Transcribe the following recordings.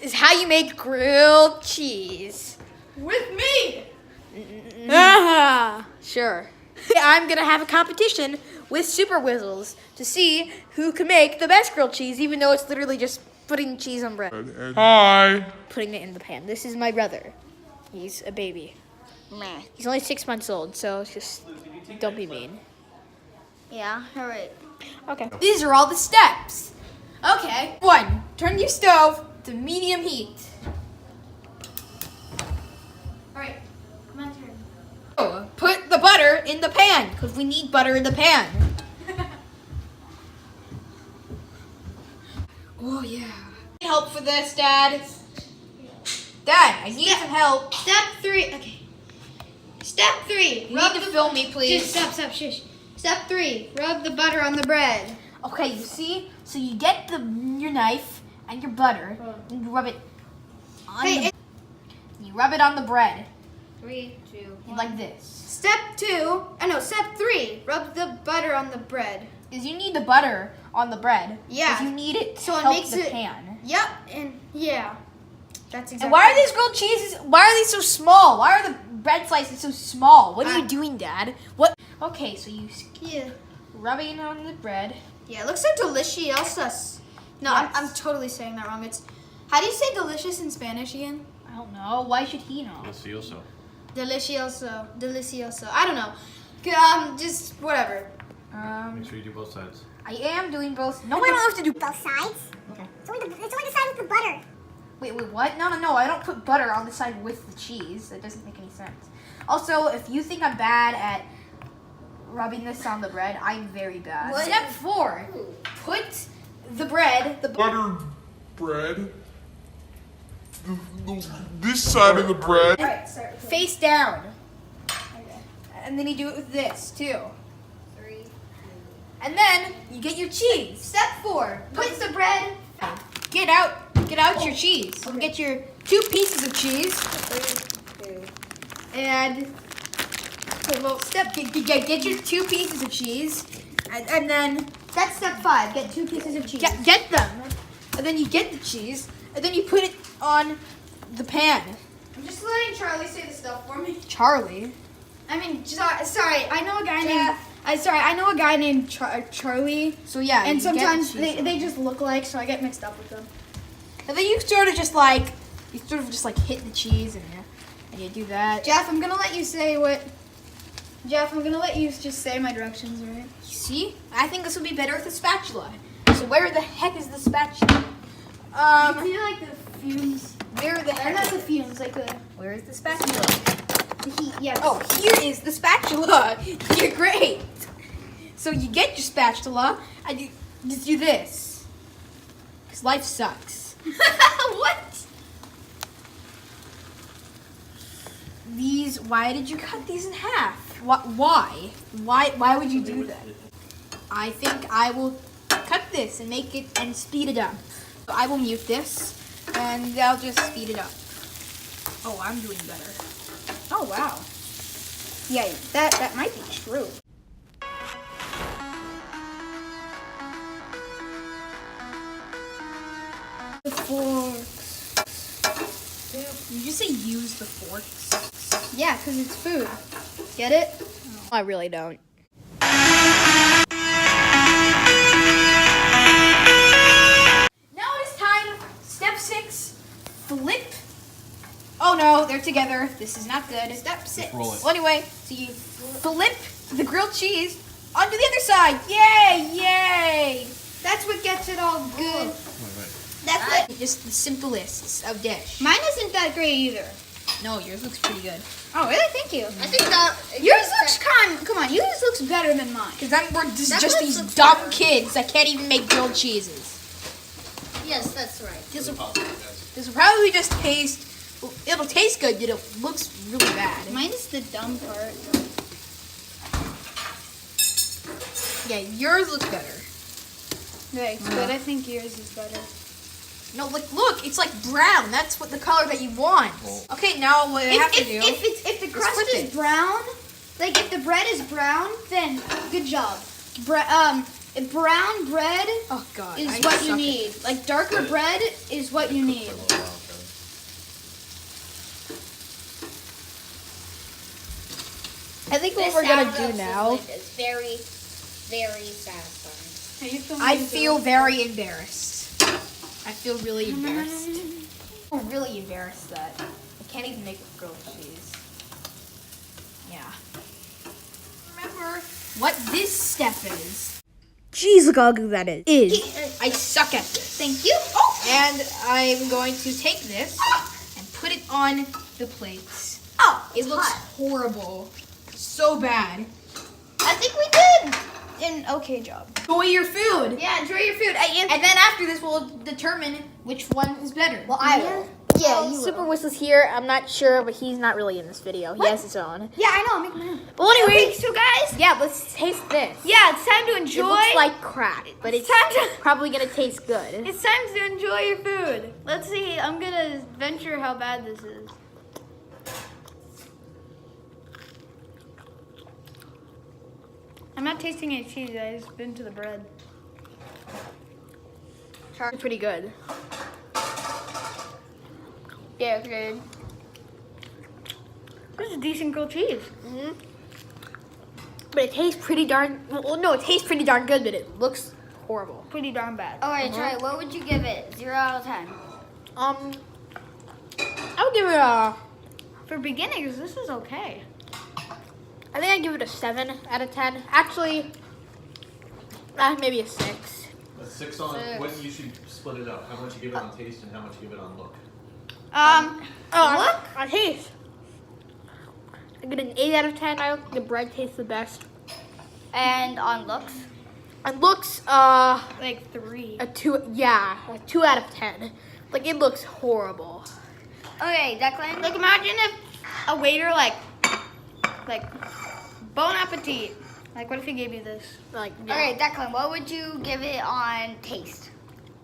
is how you make grilled cheese. With me. Sure. I'm gonna have a competition with Super Whizzles to see who can make the best grilled cheese, even though it's literally just putting cheese on bread. Hi. Putting it in the pan. This is my brother. He's a baby. Meh. He's only 6 months old, so just don't be mean. Yeah, all right. Okay. These are all the steps. Okay. 1. Turn your stove to medium heat. All right, my turn. 2. Put the butter in the pan, because we need butter in the pan. Oh, yeah. Need help for this, Dad? Dad, I need some help. Step 3. Okay. Step 3. You need to film me, please. Just stop, shush. Step 3. Rub the butter on the bread. Okay, you see? So you get your knife and your butter, and you rub it on you rub it on the bread. 3, 2, 1. Like this. Step 2. Step 3. Rub the butter on the bread. Because you need the butter on the bread. Yeah. Because you need it to So it help makes the it- pan. Yep, and yeah. That's exactly. And why are these grilled cheeses, why are they so small? Why are the bread slices so small? What are you doing, Dad? What? Okay, so you Yeah. rubbing it on the bread. Yeah, it looks so delicious. No, Yes. I'm totally saying that wrong. It's how do you say delicious in Spanish again? I don't know. Why should he know? Delicioso. Delicioso. I don't know. Just whatever. Make sure you do both sides. I am doing both. No, I don't have to do Both sides? Okay. It's only the side with the butter. Wait, what? No. I don't put butter on the side with the cheese. That doesn't make any sense. Also, if you think I'm bad at rubbing this on the bread, I'm very bad. What? Step 4. Put the bread, Butter bread. This side of the bread. Alright, sorry. face down. Okay. And then you do it with this, too. 3. And then you get your cheese. Step 4. Put the bread. Get out your cheese. So get your 2 pieces of cheese. 3, 2. And get your 2 pieces of cheese. And then That's step 5. Get 2 pieces of cheese. get them. And then you get the cheese. And then you put it on the pan. I'm just letting Charlie say the stuff for me. Charlie. I mean, sorry. I know a guy Yeah. named. I know a guy named Charlie. So yeah. And you get sometimes the cheese. they just look alike, so I get mixed up with them. And then you sort of just hit the cheese and you do that. Jeff, I'm gonna let you say what. Jeff, I'm gonna let you just say my directions, alright? You see? I think this would be better with a spatula. So where the heck is the spatula? I feel like the fumes. Where the Or heck not the fumes, like the Where is the spatula? heat. Yeah. Oh, here is the spatula. You're great. So you get your spatula and you just do this. Because life sucks. What? Why did you cut these in half? Why? Why would you do that? I think I will cut this and make it and speed it up. So I will mute this and I'll just speed it up. Oh, I'm doing better. Oh wow. Yeah, that might be true. The forks. Did you just say use the forks? Yeah, because it's food. Get it? I really don't. Now it is time. Step 6. Flip. Oh no, they're together. This is not good. Step 6. roll it. Well, anyway, so you flip the grilled cheese onto the other side. Yay! Yay! That's what gets it all good. Wait. That's what. Just the simplest of dish. Mine isn't that great either. No, yours looks pretty good. Oh, really? Thank you. I think that. Yours looks come on, yours looks better than mine. Because we're just That one these looks dumb better. kids that can't even make grilled cheeses. Yes, that's right. This will probably just taste. It'll taste good, but it looks really bad. Mine is the dumb part. Yeah, yours looks better. Right, but I think yours is better. No, look, it's like brown. That's what the color that you want. Okay, now what I have to do. If the crust flip is it. brown, like if the bread is brown, then good job. Brown bread Oh God, is I what suck you at need. this. Like darker bread is what you need. I think what This we're gonna sound do of now. sizzling is very, very satisfying. I feel very embarrassed. I feel really embarrassed. I'm really embarrassed that I can't even make a grilled cheese. Yeah. Remember what this step is. Jeez, look how ugly that is. I suck at this. Thank you. And I'm going to take this and put it on the plates. Oh, It looks horrible. So bad. I think we did an okay job. Enjoy your food. Yeah, enjoy your food. And then after this, we'll determine which one is better. Well, I will. Yeah, you Super Whistle's here. I'm not sure, but he's not really in this video. He has his own. Yeah, I know. I'm making my own. Well, anyway, Okay, so guys, yeah, let's taste this. yeah, it's time to enjoy. It looks like crap, but it's time to- probably gonna taste good. It's time to enjoy your food. Let's see. I'm gonna venture how bad this is. I'm not tasting any cheese. I just been to the bread. Pretty good. Yeah, it's good. This is decent grilled cheese. But it tastes pretty darn. Well, no, it tastes pretty darn good, but it looks horrible. Pretty darn bad. All right, Trey, what would you give it? 0 out of 10. I would give it a. For beginners, this is okay. I think I'd give it a 7 out of 10. Actually, maybe a 6. A 6 on Six. what you should split it up. How much you give it on taste and how much you give it on look. Look, on taste. I get an 8 out of 10. I think the bread tastes the best. And on looks? It looks Like 3. a 2. Yeah, a 2 out of 10. Like it looks horrible. Okay, Declan. Like imagine if a waiter like bon appetit. Like what if he gave you this? Like All right, Declan, what would you give it on taste?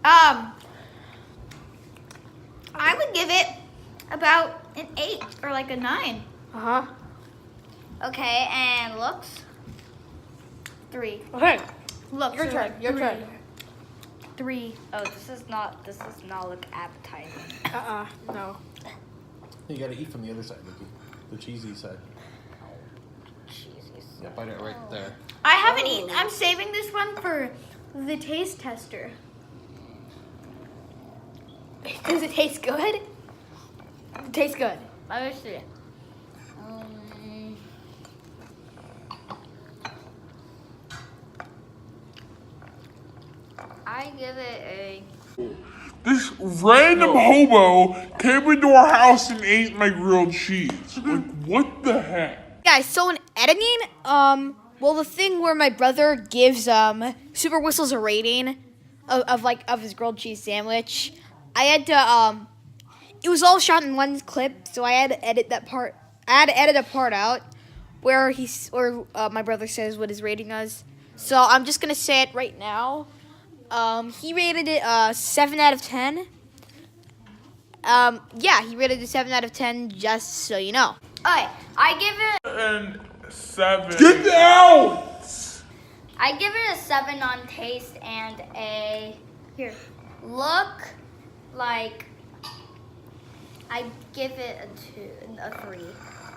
I would give it about an 8 or like a 9. Uh-huh. Okay, and looks? 3. Okay. Look, Your turn. Your turn. 3. Oh, this does not look appetizing. No. You gotta eat from the other side, Nikki. The cheesy side. Jesus. Yeah, bite it right there. I haven't eaten. I'm saving this one for the taste tester. Does it taste good? It tastes good. Let me see. I give it a. This random hobo came into our house and ate my grilled cheese. Like, what the heck? Guys, so in editing, well, the thing where my brother gives Super Whistles a rating of his grilled cheese sandwich, I had to it was all shot in one clip, so I had to edit that part. I had to edit a part out where my brother says what his rating was. So I'm just gonna say it right now. He rated it 7 out of 10. Yeah, he rated it 7 out of 10. Just so you know. Okay, I give it. And 7. Get out! I give it a 7 on taste and a Here. look. Like, I give it a 3.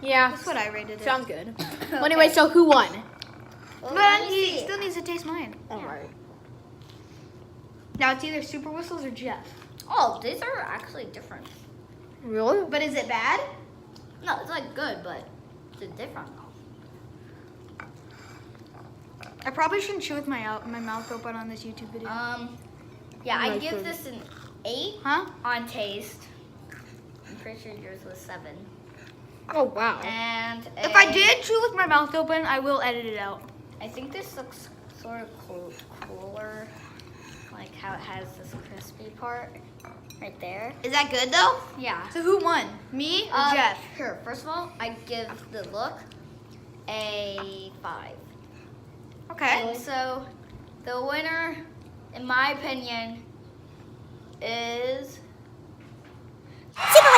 Yeah, That's what I rated it. sounds good. Well, anyway, so who won? Well, But let me he see. still needs to taste mine. All right. Now it's either Super Whistles or Jeff. Oh, these are actually different. Really? But is it bad? No, it's like good, but it's different. I probably shouldn't chew with my mouth open on this YouTube video. Yeah, I Nice give one. this an 8 Huh? on taste. I'm pretty sure yours was 7. Oh wow. And If I did chew with my mouth open, I will edit it out. I think this looks sort of cooler, like how it has this crispy part right there. Is that good though? Yeah. So who won? Me or Jeff? Here, first of all, I give the look a 5. Okay. And so the winner, in my opinion, is Super